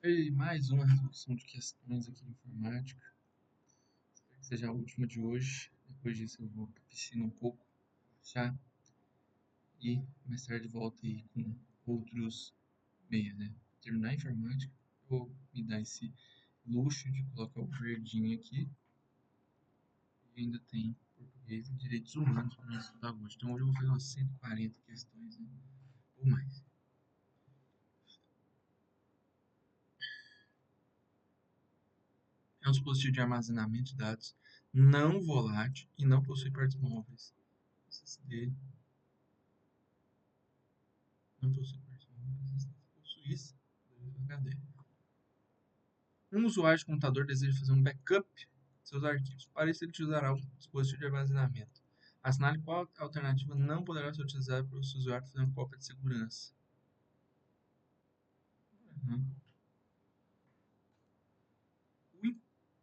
Foi mais uma resolução de questões aqui de informática. Espero que seja a última de hoje. Depois disso eu vou para a piscina um pouco, já. E mais tarde volto aí com outros meios, né? Terminar a informática, vou me dar esse luxo de colocar o verdinho aqui. E ainda tem português e direitos humanos para nós estudar hoje. Então hoje eu vou fazer umas 140 questões, né? Ou mais. É um dispositivo de armazenamento de dados não volátil e não possui partes móveis. SSD não possui partes móveis. Possui isso? HD. Um usuário de computador deseja fazer um backup de seus arquivos. Para isso, ele utilizará um dispositivo de armazenamento. Assinale qual alternativa não poderá ser utilizada para o usuário fazer uma cópia de segurança. Uhum.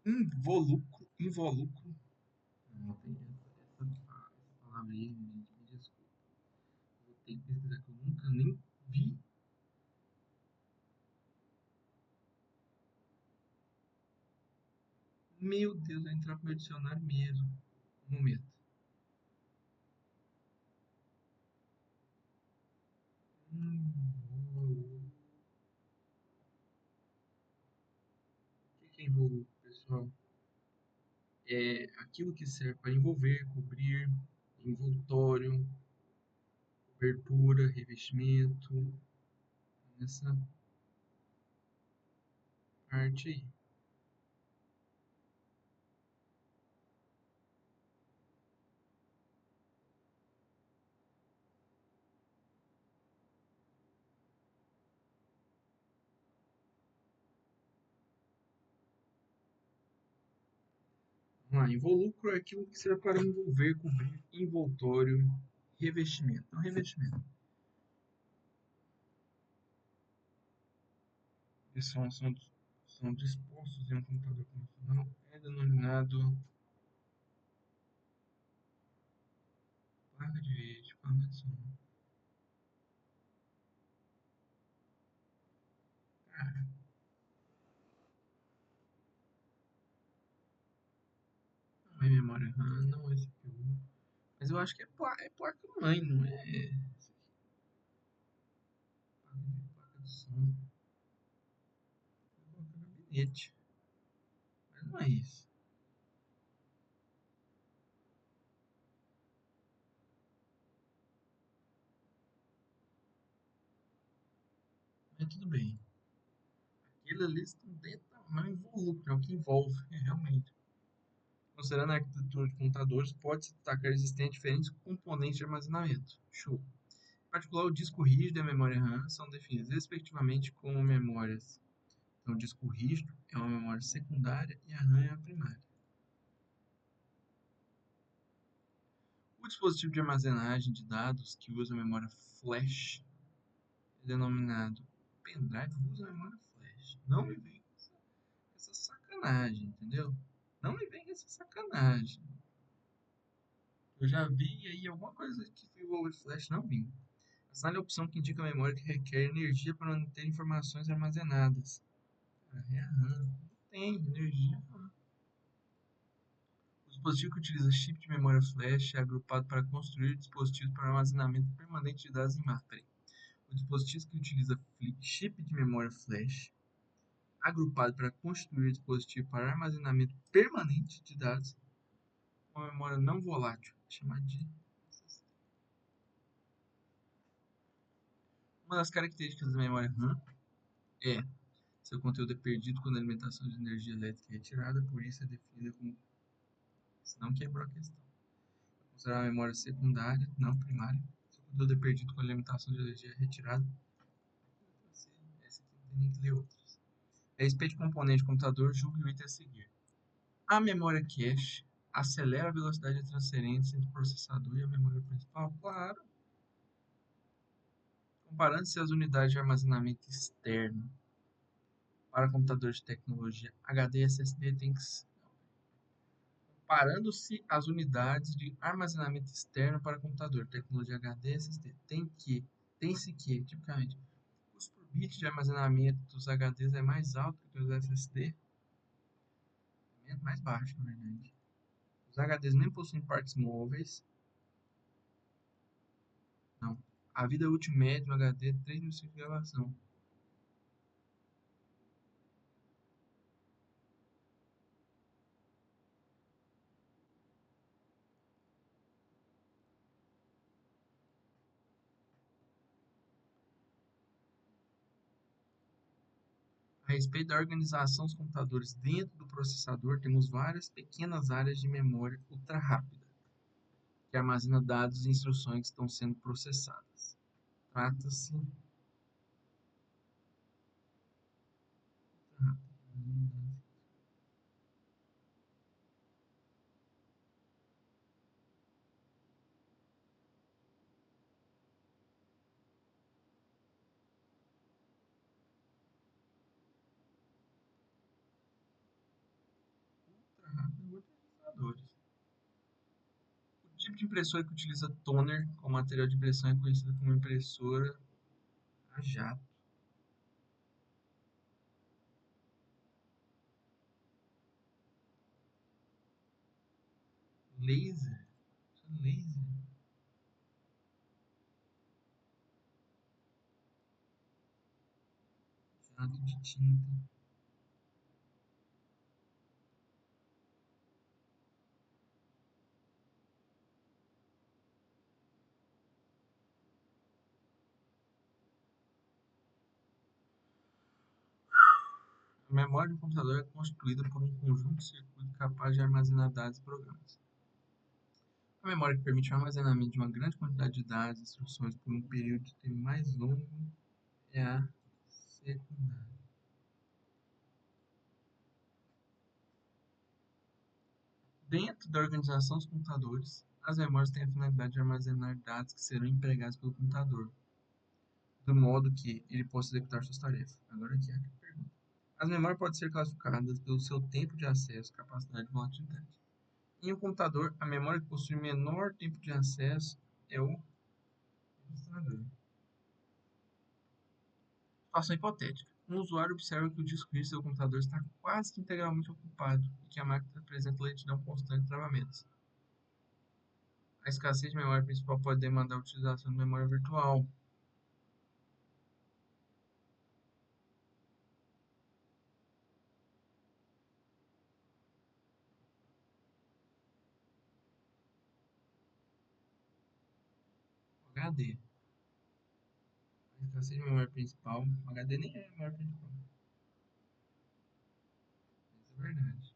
O involucro. Não tem essa palavra aí, me desculpa. Vou ter que pesquisar que eu nunca nem vi. Meu Deus, vai entrar pro meu dicionário mesmo. Um momento. O que é involucro, pessoal? É aquilo que serve para envolver, cobrir, envoltório, cobertura, revestimento, essa parte aí. Vamos lá, involucro é aquilo que serve para envolver, cobrir, envoltório, revestimento. Não revestimento. Eles são dispostos em um computador convencional. É denominado placa de vídeo, placa de som. Ah, não é memória RAM, não é CPU. Mas eu acho que é placa-mãe, não é? Placa de som. É placa gabinete. Mas não é isso. Mas tudo bem. Aquilo ali estão dentro do tamanho involúvel, é o que envolve, realmente. Considerando a arquitetura de computadores, pode-se destacar a existência de diferentes componentes de armazenamento. Show. Em particular, o disco rígido e a memória RAM são definidos respectivamente como memórias. Então, o disco rígido é uma memória secundária e a RAM é a primária. O dispositivo de armazenagem de dados que usa memória flash é denominado pendrive usa memória flash. Não me vem com essa sacanagem, entendeu? Não me vem com essa sacanagem. Eu já vi aí alguma coisa que envolve flash, não vi. Assinale a opção que indica a memória que requer energia para manter informações armazenadas. É a RAM. Não tem energia. O dispositivo que utiliza chip de memória flash é agrupado para construir dispositivos para armazenamento permanente de dados em massa. O dispositivo que utiliza chip de memória flash agrupado para constituir dispositivo para armazenamento permanente de dados com uma memória não volátil, chamada de. Uma das características da memória RAM é seu conteúdo é perdido quando a alimentação de energia elétrica é retirada, por isso é definida como. Se não quebrou a questão. Considerar a memória secundária, não primária. Seu conteúdo é perdido quando a alimentação de energia é retirada. Essa aqui não tem nem que ler outras. A respeito de componente de computador, julgue o item a seguir. A memória cache acelera a velocidade de transferência entre o processador e a memória principal? Claro. Comparando-se as unidades de armazenamento externo para computadores de tecnologia HD e SSD, tem que comparando-se as unidades de armazenamento externo para computador, tecnologia HD e SSD, tem-se que, tipicamente, O bit de armazenamento dos HDs é mais alto que dos SSD, é mais baixo, na verdade. Os HDs nem possuem partes móveis. Não. A vida útil média do HD é 3 mil ciclos de gravação. A respeito da organização dos computadores dentro do processador, temos várias pequenas áreas de memória ultra rápida, que armazena dados e instruções que estão sendo processadas. Trata-se ultra rápido organizadores. O tipo de impressora que utiliza toner como material de impressão é conhecida como impressora a jato. Laser? Isso é laser? Jato de tinta. A memória do computador é constituída por um conjunto de circuitos capaz de armazenar dados e programas. A memória que permite o armazenamento de uma grande quantidade de dados e instruções por um período de tempo mais longo é a secundária. Dentro da organização dos computadores, as memórias têm a finalidade de armazenar dados que serão empregados pelo computador, do modo que ele possa executar suas tarefas. Agora aqui é a pergunta. As memórias podem ser classificadas pelo seu tempo de acesso, capacidade e volatilidade. Em um computador, a memória que possui menor tempo de acesso é o processador. Situação hipotética. Um usuário observa que o disco rígido do seu computador está quase que integralmente ocupado e que a máquina apresenta lentidão constante e travamentos. A escassez de memória principal pode demandar a utilização de memória virtual. HD. A escassez de memória principal. HD nem é memória principal. Isso é verdade.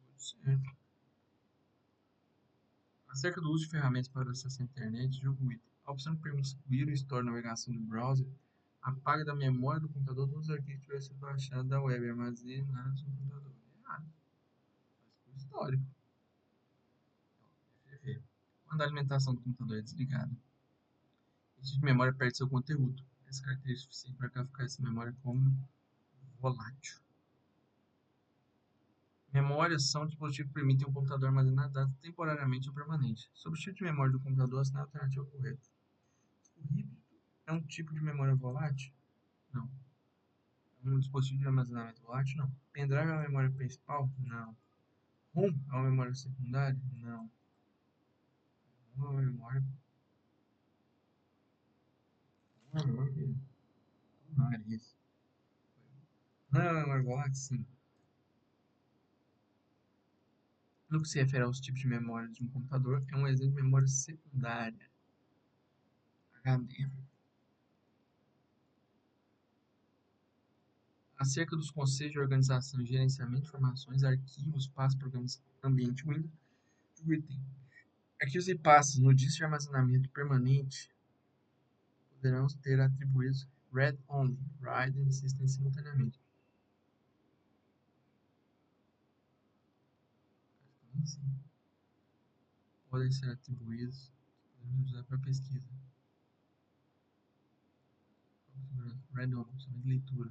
Muito certo. Acerca do uso de ferramentas para acesso à internet, jogo o item. A opção que permite excluir o store navegação do browser apaga da memória do computador todos os arquivos que tiverem sido baixados da web e armazenados no computador. Errado. Faz por histórico. FFV. Quando a alimentação do computador é desligada, esse tipo de memória perde seu conteúdo. Essa característica é suficiente para classificar essa memória como volátil. Memórias são dispositivos que permitem ao computador armazenar dados temporariamente ou permanente. Substituir a memória do computador é a alternativa correta. O híbrido é um tipo de memória volátil? Não. É um dispositivo de armazenamento volátil? Não. Pendrive é uma memória principal? Não. ROM é uma memória secundária? Não. ROM é uma memória. Não é uma memória. Não é isso. Não é uma memória volátil? Sim. No que se refere aos tipos de memória de um computador, é um exemplo de memória secundária. HD. Acerca dos conceitos de organização e gerenciamento de informações, arquivos, passos, programas, ambiente Windows, item. Arquivos e passos no disco de armazenamento permanente poderão ter atribuídos read-only, write e system simultaneamente. Sim. Podem ser atribuídos, podemos usar para pesquisa. Read-only, somente leitura.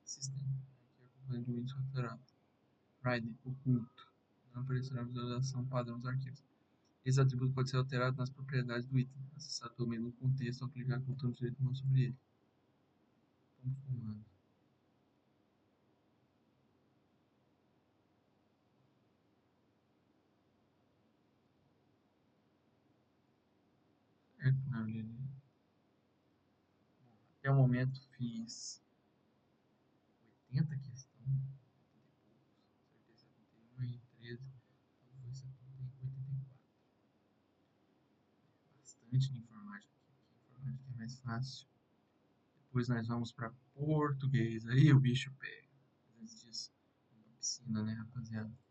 System, que é o componente do Windows configurado. Write, oculto. Não aparecerá a visualização padrão dos arquivos. Esse atributo pode ser alterado nas propriedades do item, acessado pelo menu contexto ao clicar com o botão direito do mouse sobre ele. Vamos comando. Certo, não, até o momento fiz 80 questões, 80 e poucos, acertei 71 e 13, então foi 70 e 84. Bastante de informática aqui, porque informática é mais fácil. Depois nós vamos para português, aí o bicho pega. Às vezes diz uma piscina, né, rapaziada?